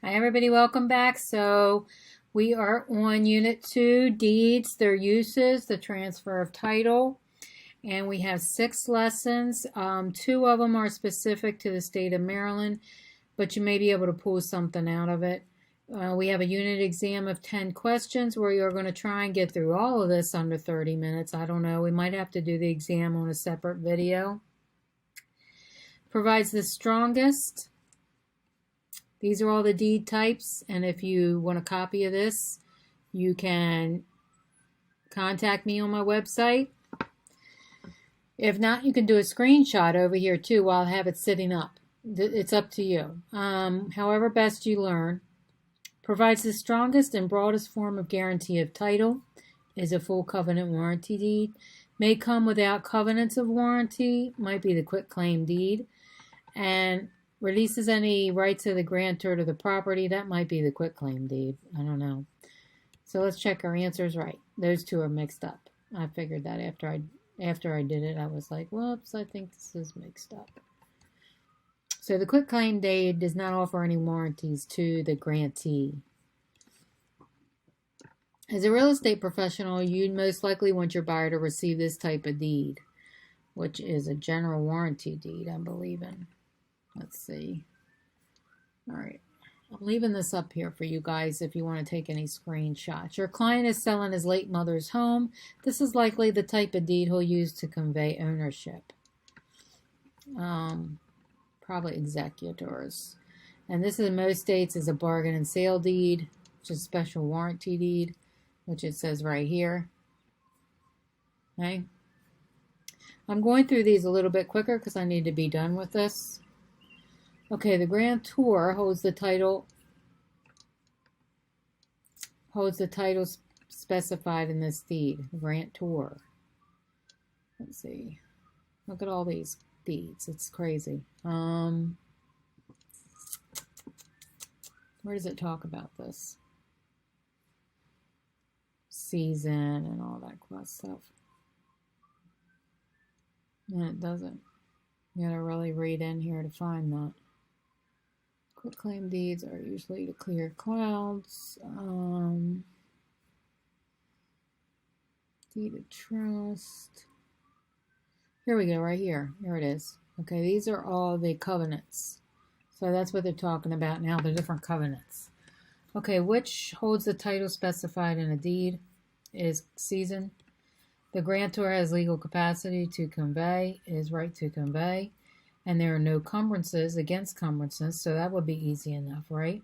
Hi everybody, welcome back. So we are on Unit 2, Deeds, their uses, the transfer of title. And we have 6 lessons. 2 of them are specific to the state of Maryland, but you may be able to pull something out of it. We have a unit exam of 10 questions where you're going to try and get through all of this under 30 minutes. I don't know. We might have to do the exam on a separate video. Provides the strongest. These are all the deed types, and if you want a copy of this, you can contact me on my website. If not, you can do a screenshot over here too while I have it sitting up. It's up to you. However best you learn. Provides the strongest and broadest form of guarantee of title. Is a full covenant warranty deed. May come without covenants of warranty. Might be the quitclaim deed. And releases any rights of the grantor to the property. That might be the quitclaim deed. I don't know. So let's check our answers right. Those two are mixed up. I figured that after I did it, I was like, whoops, I think this is mixed up. So the quitclaim deed does not offer any warranties to the grantee. As a real estate professional, you'd most likely want your buyer to receive this type of deed, which is a general warranty deed, I'm believing. Let's see. All right. I'm leaving this up here for you guys if you want to take any screenshots. Your client is selling his late mother's home. This is likely the type of deed he'll use to convey ownership. Probably executors. And this in most states is a bargain and sale deed, which is a special warranty deed, which it says right here. Okay. I'm going through these a little bit quicker because I need to be done with this. Okay, the grantor holds the title specified in this deed. The grantor. Let's see. Look at all these deeds. It's crazy. Where does it talk about this? Season and all that cool stuff. And it doesn't. You gotta really read in here to find that. Quitclaim deeds are usually to clear clouds. Deed of trust. Here we go, right here. Here it is. Okay, these are all the covenants. So that's what they're talking about now, the different covenants. Okay, which holds the title specified in a deed is season. The grantor has legal capacity to convey, is right to convey. And there are no encumbrances against encumbrances, so that would be easy enough, right?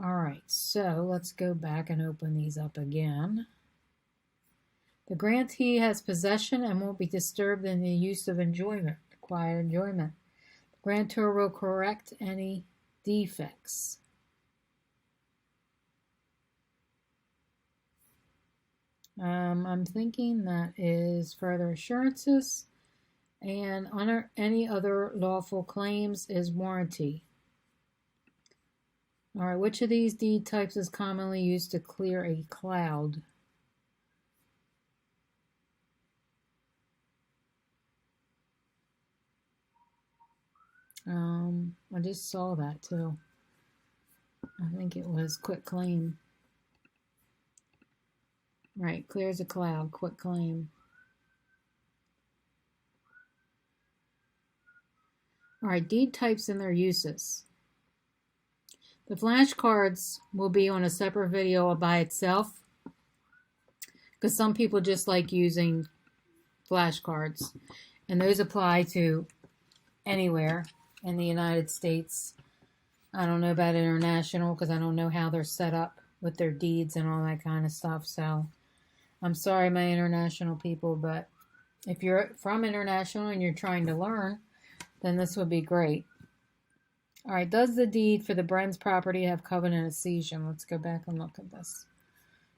All right, so let's go back and open these up again. The grantee has possession and won't be disturbed in the use of enjoyment, quiet enjoyment. The grantor will correct any defects. I'm thinking that is further assurances. And under any other lawful claims is warranty. All right, which of these deed types is commonly used to clear a cloud? I just saw that too. I think it was quitclaim. Right, clears a cloud, quitclaim. All right, deed types and their uses. The flashcards will be on a separate video by itself because some people just like using flashcards, and those apply to anywhere in the United States. I don't know about international because I don't know how they're set up with their deeds and all that kind of stuff. So I'm sorry, my international people, but if you're from international and you're trying to learn, then this would be great. All right, does the deed for the Bren's property have covenant of cession? Let's go back and look at this.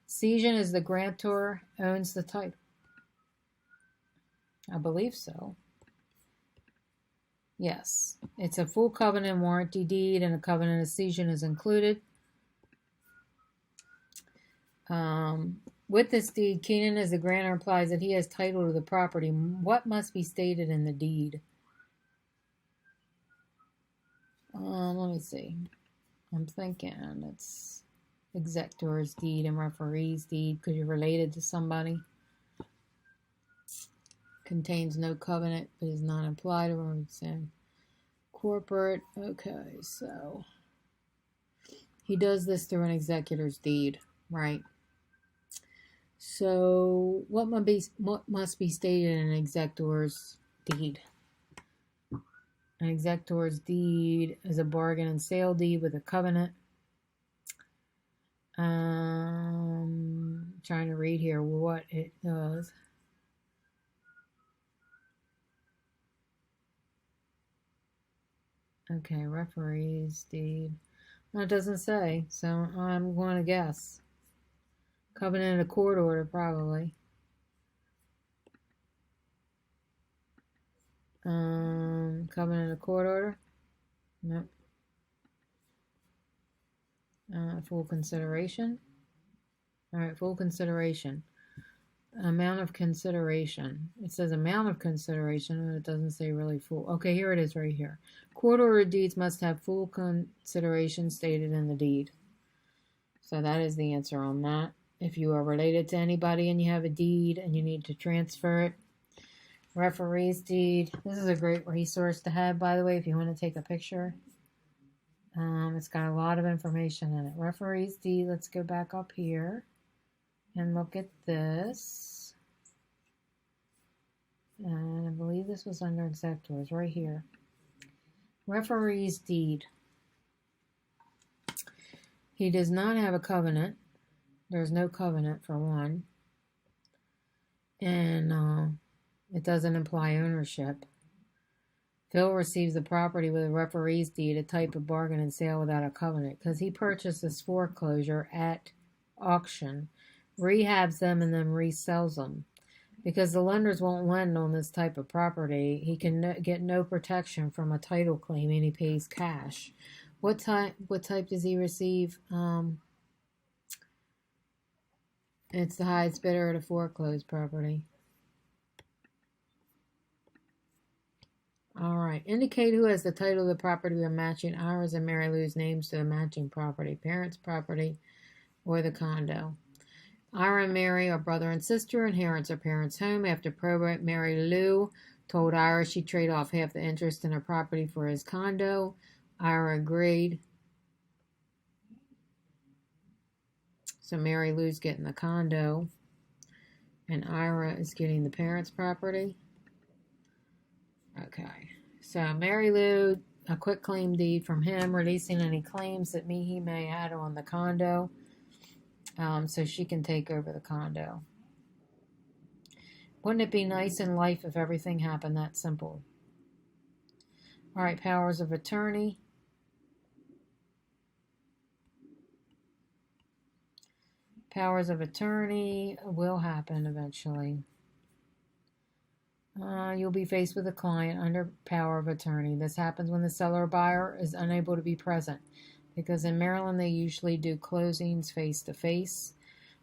Cession is the grantor owns the title. I believe so. Yes, it's a full covenant warranty deed and a covenant of cession is included. With this deed, Keenan as the grantor implies that he has title to the property. What must be stated in the deed? Let me see. I'm thinking it's executor's deed and referee's deed because you're related to somebody. Contains no covenant but is not implied or it's in corporate. Okay, so he does this through an executor's deed, right? So what must be stated in an executor's deed? An executor's deed is a bargain and sale deed with a covenant. Trying to read here what it does. Okay, referee's deed. No, it doesn't say, so I'm going to guess. Covenant and a court order, probably. Covenant and a court order? Nope. Full consideration? Alright, full consideration. Amount of consideration. It says amount of consideration, and it doesn't say really full. Okay, here it is right here. Court order deeds must have full consideration stated in the deed. So that is the answer on that. If you are related to anybody and you have a deed and you need to transfer it. Referee's deed. This is a great resource to have, by the way, if you want to take a picture. It's got a lot of information in it. Referee's deed. Let's go back up here and look at this. And I believe this was under executors right here. Referee's deed. He does not have a covenant. There's no covenant for one. And it doesn't imply ownership. Phil receives the property with a referee's deed, a type of bargain and sale without a covenant, because he purchased this foreclosure at auction, rehabs them, and then resells them. Because the lenders won't lend on this type of property, he can get no protection from a title claim, and he pays cash. What type does he receive? It's the highest bidder at a foreclosed property. All right. Indicate who has the title of the property we're matching Ira's and Mary Lou's names to the matching property, parents' property, or the condo. Ira and Mary are brother and sister, inherits her parents' home. After probate, Mary Lou told Ira she'd trade off half the interest in her property for his condo. Ira agreed. So Mary Lou's getting the condo, and Ira is getting the parents' property. Okay, so Mary Lou, a quick claim deed from him, releasing any claims that he may have on the condo, so she can take over the condo. Wouldn't it be nice in life if everything happened that simple? All right, powers of attorney. Powers of attorney will happen eventually. You'll be faced with a client under power of attorney. This happens when the seller or buyer is unable to be present, because in Maryland they usually do closings face-to-face.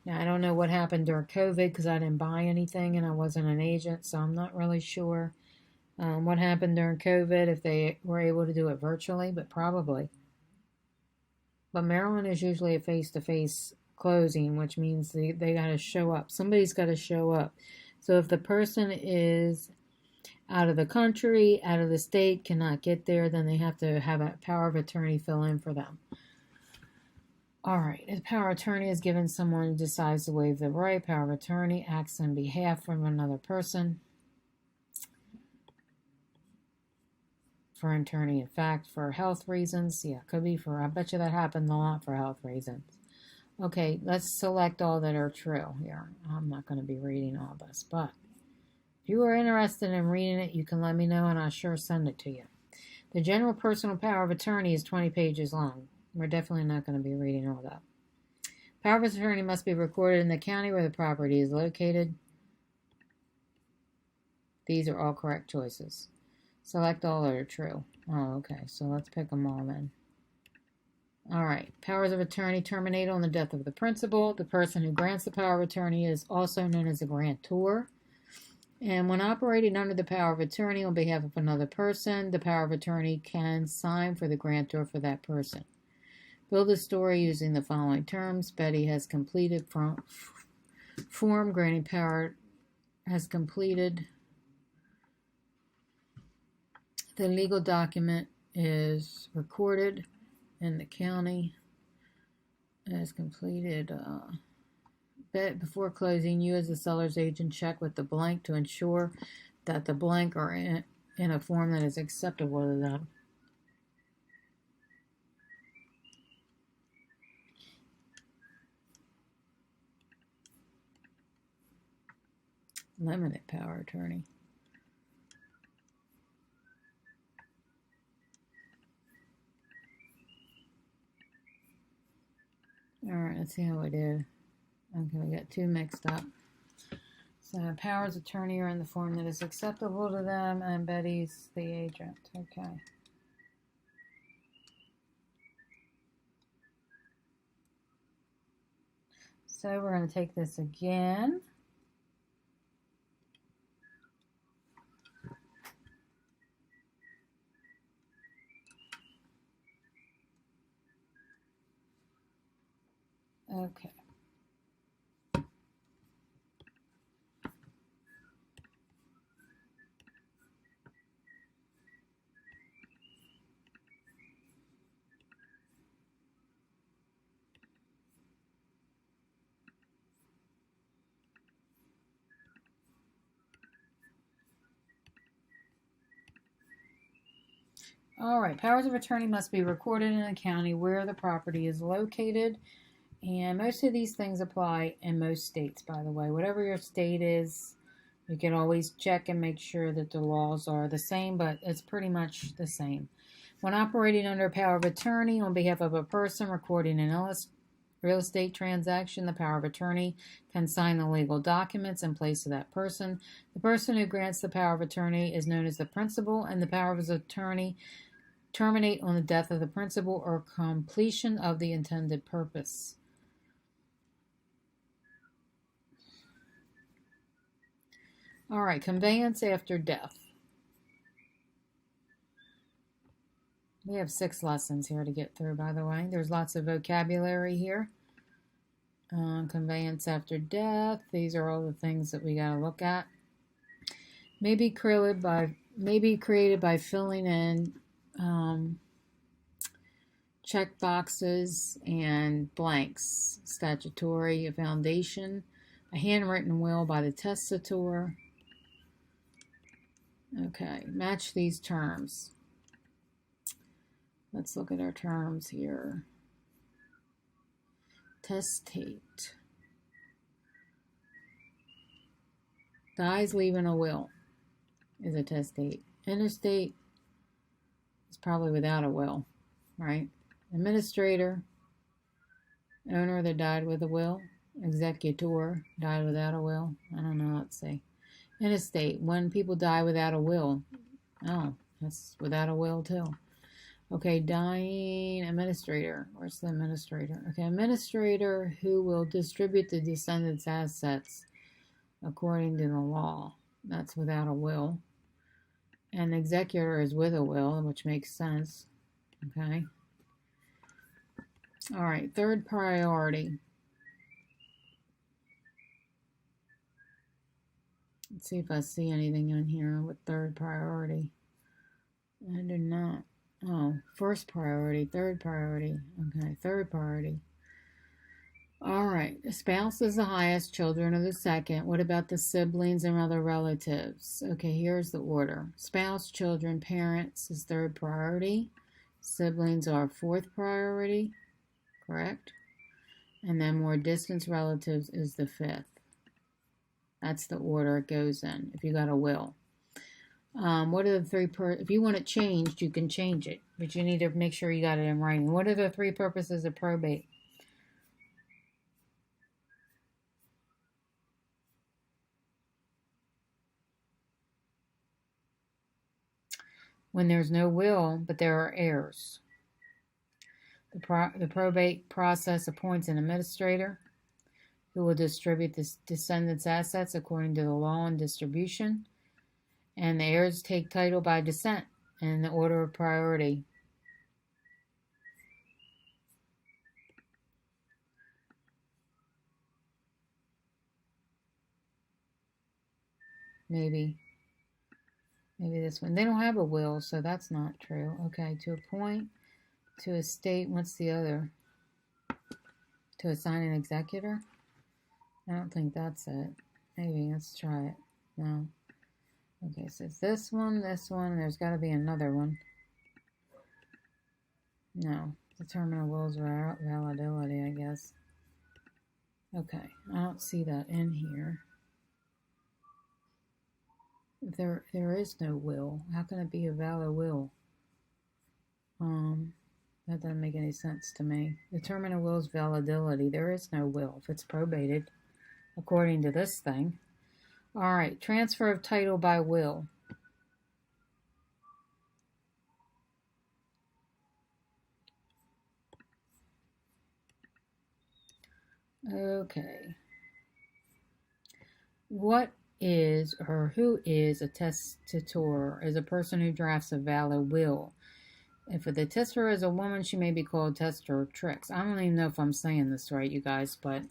Now, I don't know what happened during COVID because I didn't buy anything and I wasn't an agent, so I'm not really sure what happened during COVID, if they were able to do it virtually, but probably. But Maryland is usually a face-to-face closing, which means they got to show up. Somebody's got to show up. So if the person is out of the country, out of the state, cannot get there, then they have to have a power of attorney fill in for them. All right. If power of attorney is given, someone decides to waive the right. Power of attorney acts on behalf of another person. For an attorney, in fact, for health reasons. Yeah, could be I bet you that happened a lot for health reasons. Okay, let's select all that are true here. I'm not going to be reading all this, but if you are interested in reading it, you can let me know and I'll sure send it to you. The general personal power of attorney is 20 pages long. We're definitely not going to be reading all that. Power of attorney must be recorded in the county where the property is located. These are all correct choices. Select all that are true. Oh, okay, so let's pick them all then. All right, powers of attorney terminate on the death of the principal. The person who grants the power of attorney is also known as a grantor. And when operating under the power of attorney on behalf of another person, the power of attorney can sign for the grantor for that person. Build a story using the following terms. Betty has completed form. Granny Power has completed. The legal document is recorded in the county. As completed. Before closing, you as the seller's agent check with the blank to ensure that the blank are in a form that is acceptable to them. Limited power attorney. Alright, let's see how we do. Okay, we got two mixed up. So powers attorney are in the form that is acceptable to them, and Betty's the agent. Okay. So we're going to take this again. Okay. All right, powers of attorney must be recorded in the county where the property is located. And most of these things apply in most states, by the way. Whatever your state is, you can always check and make sure that the laws are the same, but it's pretty much the same. When operating under a power of attorney on behalf of a person recording an real estate transaction, the power of attorney can sign the legal documents in place of that person. The person who grants the power of attorney is known as the principal, and the power of attorney terminate on the death of the principal or completion of the intended purpose. All right, conveyance after death. We have 6 lessons here to get through, by the way. There's lots of vocabulary here. Conveyance after death. These are all the things that we got to look at. Maybe created by filling in check boxes and blanks. Statutory, a foundation, a handwritten will by the testator. Okay, match these terms. Let's look at our terms here. Testate. Dies leaving a will is a testate. Interstate is probably without a will, right? Administrator, owner that died with a will. Executor, died without a will. I don't know, let's see. Interstate, when people die without a will. Oh, that's without a will too. Okay, dying administrator. Where's the administrator? Okay, administrator who will distribute the descendants' assets according to the law. That's without a will. And the executor is with a will, which makes sense. Okay. All right, third priority. Let's see if I see anything in here with third priority. I do not. Oh, first priority, third priority. Okay, third priority. All right, the spouse is the highest, children are the second. What about the siblings and other relatives? Okay, here's the order. Spouse, children, parents is third priority. Siblings are fourth priority, correct? And then more distant relatives is the fifth. That's the order it goes in if you got a will. What are the three if you want it changed, you can change it, but you need to make sure you got it in writing. What are the 3 purposes of probate? When there's no will, but there are heirs. The probate process appoints an administrator who will distribute the descendants' assets according to the law and distribution. And the heirs take title by descent in the order of priority. Maybe this one. They don't have a will, so that's not true. Okay, to appoint, to estate. What's the other? To assign an executor? I don't think that's it. Maybe, let's try it. No. Okay, so it's this one, there's got to be another one. No, determine a will's validity, I guess. Okay, I don't see that in here. There is no will. How can it be a valid will? That doesn't make any sense to me. Determine a will's validity. There is no will if it's probated, according to this thing. All right, transfer of title by will. Okay. What is or who is a testator? Is a person who drafts a valid will. If the testator is a woman, she may be called testatrix. I don't even know if I'm saying this right, you guys, but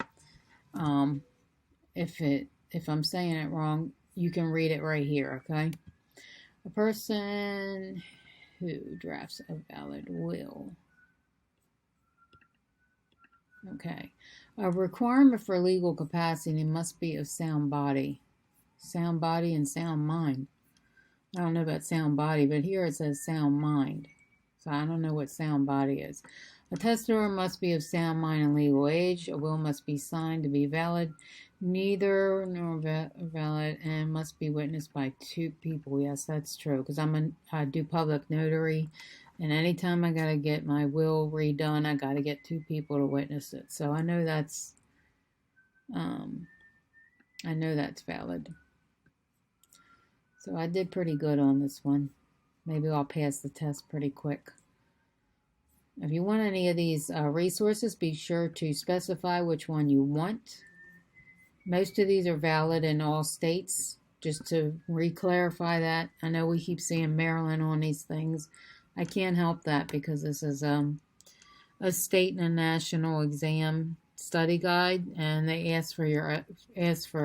if I'm saying it wrong, you can read it right here, okay? A person who drafts a valid will. Okay. A requirement for legal capacity must be of sound body. Sound body and sound mind. I don't know about sound body, but here it says sound mind. So I don't know what sound body is. A testator must be of sound mind and legal age. A will must be signed to be valid. Neither nor valid and must be witnessed by two people. Yes, that's true. Because I do public notary. And anytime I got to get my will redone, I got to get two people to witness it. So I know that's valid. So I did pretty good on this one. Maybe I'll pass the test pretty quick. If you want any of these resources, be sure to specify which one you want. Most of these are valid in all states. Just to re-clarify that. I know we keep seeing Maryland on these things. I can't help that because this is a state and a national exam study guide, and they ask for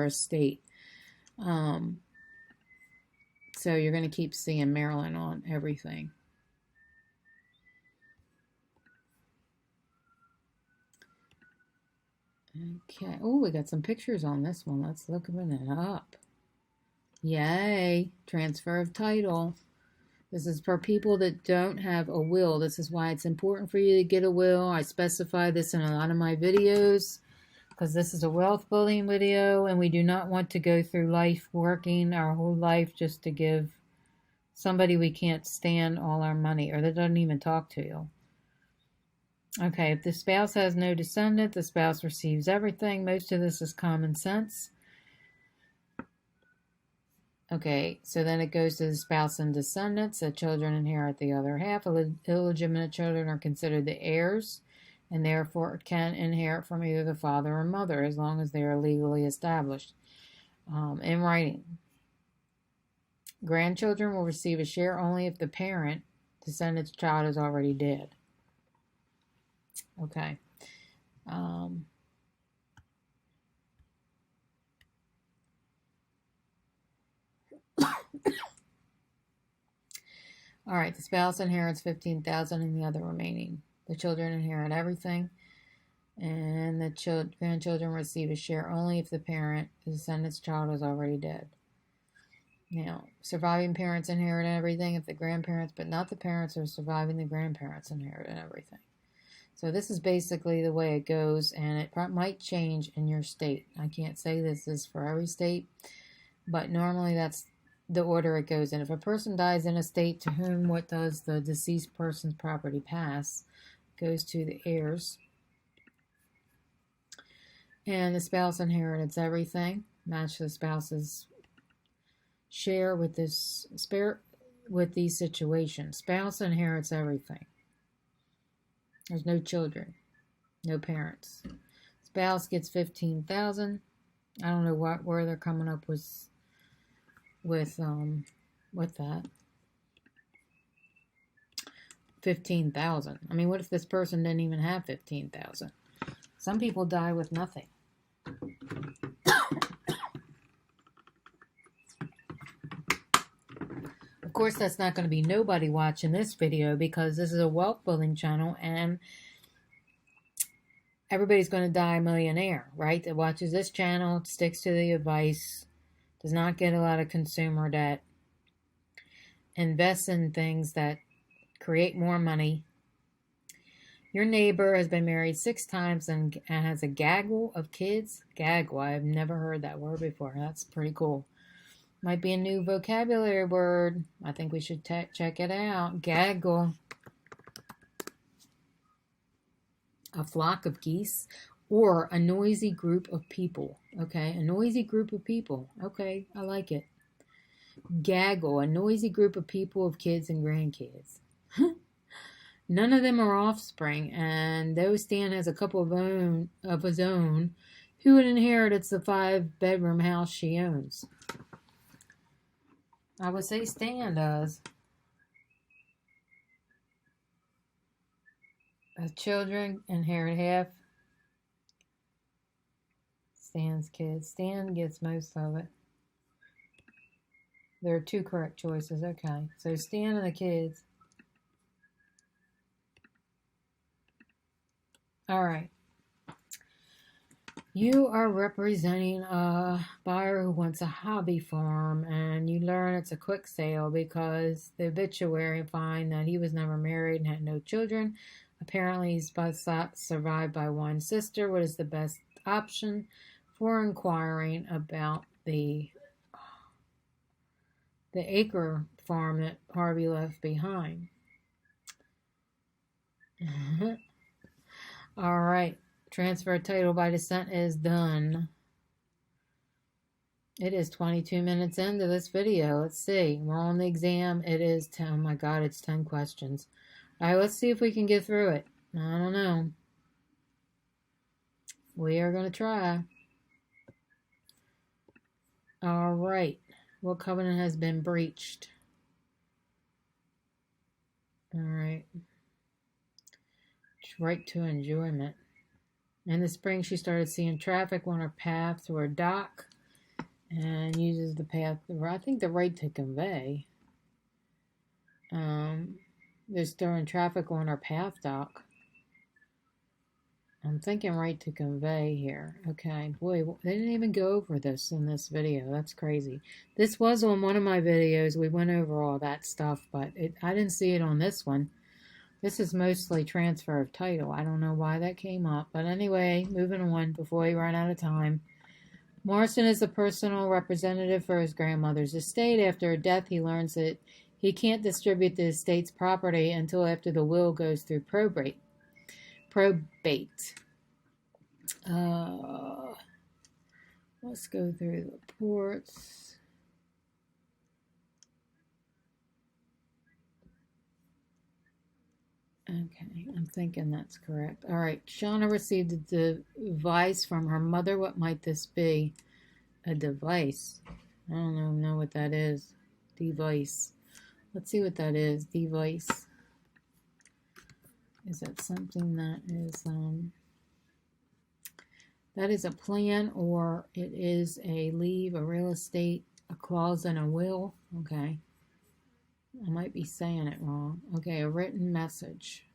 a state. So you're going to keep seeing Maryland on everything. Okay. Oh, we got some pictures on this one. Let's look it up. Yay. Transfer of title. This is for people that don't have a will. This is why it's important for you to get a will. I specify this in a lot of my videos because this is a wealth building video, and we do not want to go through life working our whole life just to give somebody we can't stand all our money or that doesn't even talk to you. Okay, if the spouse has no descendant, the spouse receives everything. Most of this is common sense. Okay, so then it goes to the spouse and descendants. The children inherit the other half. Illegitimate children are considered the heirs and therefore can inherit from either the father or mother as long as they are legally established in writing. Grandchildren will receive a share only if the parent, descendant's child, is already dead. Okay. All right, the spouse inherits $15,000 and the other remaining. The children inherit everything, and the grandchildren receive a share only if the parent, the descendant's child, is already dead. Now, surviving parents inherit everything if the grandparents, but not the parents or surviving the grandparents, inherit everything. So this is basically the way it goes, and it might change in your state. I can't say this is for every state, but normally that's the order it goes in. If a person dies in a state to whom what does the deceased person's property pass, goes to the heirs. And the spouse inherits everything. Match the spouse's share with these situations. Spouse inherits everything. There's no children, no parents. Spouse gets $15,000. I don't know where they're coming up with that. 15,000. I mean, what if this person didn't even have 15,000? Some people die with nothing. course, that's not going to be nobody watching this video because this is a wealth building channel and everybody's going to die a millionaire, right? That watches this channel, sticks to the advice, does not get a lot of consumer debt, invests in things that create more money. Your neighbor has been married 6 times and has a gaggle of kids. Gaggle, I've never heard that word before. That's pretty cool. Might be a new vocabulary word. I think we should check it out. Gaggle. A flock of geese or a noisy group of people. Okay, a noisy group of people. Okay, I like it. Gaggle, a noisy group of people of kids and grandkids. None of them are offspring, and though Stan has a couple of his own, who would inherit the 5-bedroom house she owns? I would say Stan does. The children inherit half. Stan's kids. Stan gets most of it. There are 2 correct choices. Okay, so Stan and the kids. All right. You are representing a buyer who wants a hobby farm, and you learn it's a quick sale because the obituary find that he was never married and had no children. Apparently, he's survived by 1 sister. What is the best option for inquiring about the acre farm that Harvey left behind? All right. Transfer title by descent is done. It is 22 minutes into this video. Let's see. We're on the exam. It is 10. Oh my God, it's 10 questions. All right, let's see if we can get through it. I don't know. We are going to try. All right. What covenant has been breached? All right. Right to enjoyment. In the spring, she started seeing traffic on her path to her dock and uses the path, I think the right to convey. There's throwing traffic on her path dock. I'm thinking right to convey here. Okay, boy, they didn't even go over this in this video. That's crazy. This was on one of my videos. We went over all that stuff, but I didn't see it on this one. This is mostly transfer of title. I don't know why that came up. But anyway, moving on before we run out of time. Morrison is the personal representative for his grandmother's estate. After her death, he learns that he can't distribute the estate's property until after the will goes through probate. Let's go through the reports. Okay, I'm thinking that's correct. All right, Shauna received a device from her mother. What might this be? A device. I don't know what that is. Device. Let's see what that is. Device. Is that something that is a plan, or it is a leave, a real estate, a clause in a will? Okay. I might be saying it wrong. Okay, a written message.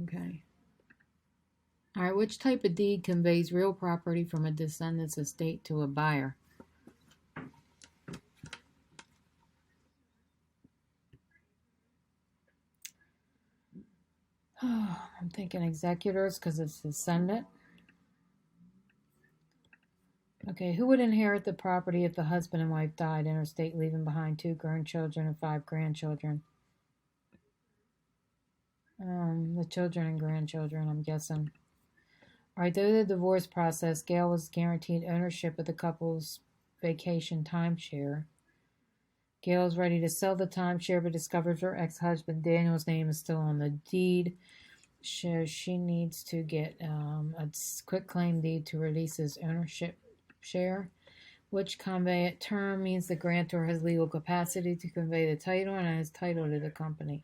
Okay. All right, which type of deed conveys real property from a descendant's estate to a buyer? I'm thinking executors because it's descendant. Okay, who would inherit the property if the husband and wife died interstate, leaving behind 2 grown children and 5 grandchildren? The children and grandchildren, I'm guessing. All right, through the divorce process, Gail was guaranteed ownership of the couple's vacation timeshare. Gail is ready to sell the timeshare, but discovers her ex-husband Daniel's name is still on the deed. So she needs to get a quick claim deed to release his ownership share, which convey term means the grantor has legal capacity to convey the title and has title to the company.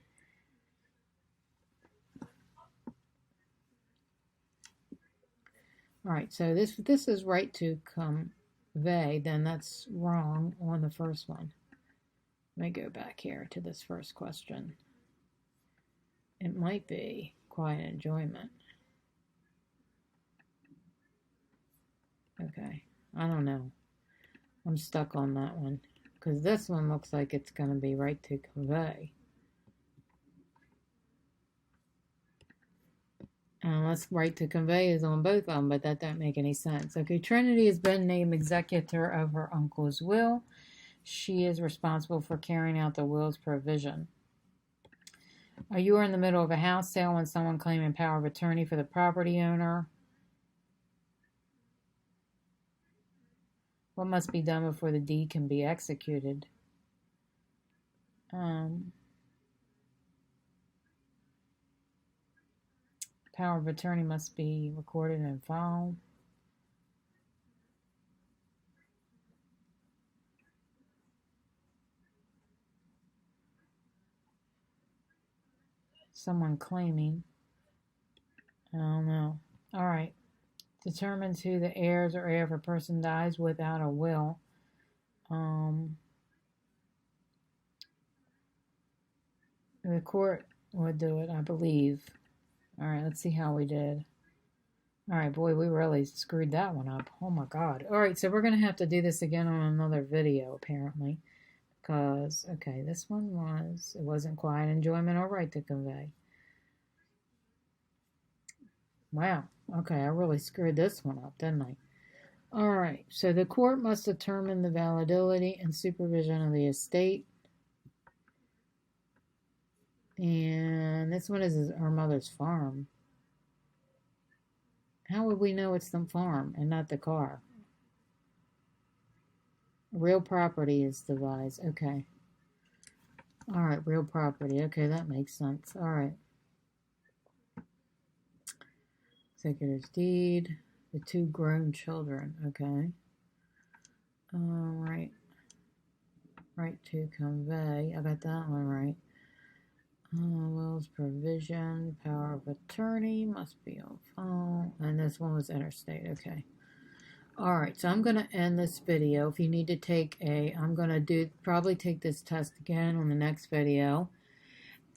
All right, so this is right to convey, then that's wrong on the first one. Let me go back here to this first question. It might be quiet enjoyment. Okay, I don't know. I'm stuck on that one because this one looks like it's going to be right to convey. Unless right to convey is on both of them, but that don't make any sense. Okay, Trinity has been named executor of her uncle's will. She is responsible for carrying out the will's provision. You are in the middle of a house sale when someone claiming power of attorney for the property owner. What must be done before the deed can be executed? Power of attorney must be recorded and filed. Someone claiming. I don't know. All right. Determines who the heirs are if a person dies without a will. The court would do it, I believe. All right, let's see how we did. All right, boy, we really screwed that one up. Oh my God. All right, so we're going to have to do this again on another video, apparently. Because, okay, this one it wasn't quiet enjoyment or right to convey. Wow. Okay, I really screwed this one up, didn't I? All right, so the court must determine the validity and supervision of the estate. And this one is her mother's farm. How would we know it's the farm and not the car? Real property is devised. Okay. All right, real property. Okay, that makes sense. All right. Executor's deed. The two grown children. Okay. All right. Right to convey. I got that one right. Will's provision. Power of attorney must be on phone. And this one was interstate. Okay. Alright, so I'm going to end this video. If you need to take I'm going to probably take this test again on the next video.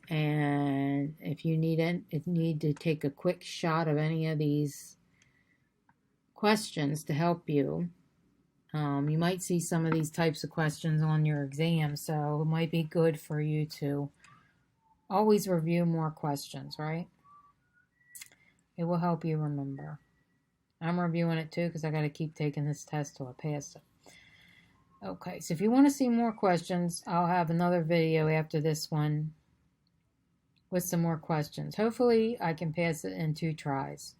And if you need to take a quick shot of any of these questions to help you, you might see some of these types of questions on your exam, so it might be good for you to always review more questions, right? It will help you remember. I'm reviewing it too because I got to keep taking this test till I pass it. Okay, so if you want to see more questions, I'll have another video after this one with some more questions. Hopefully, I can pass it in 2 tries.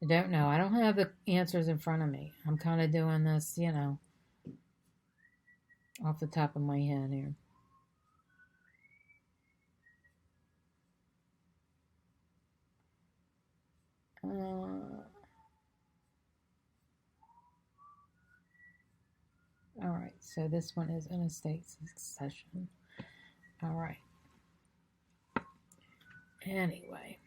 I don't know. I don't have the answers in front of me. I'm kind of doing this, off the top of my head here. All right, so this one is in estate succession. All right. Anyway.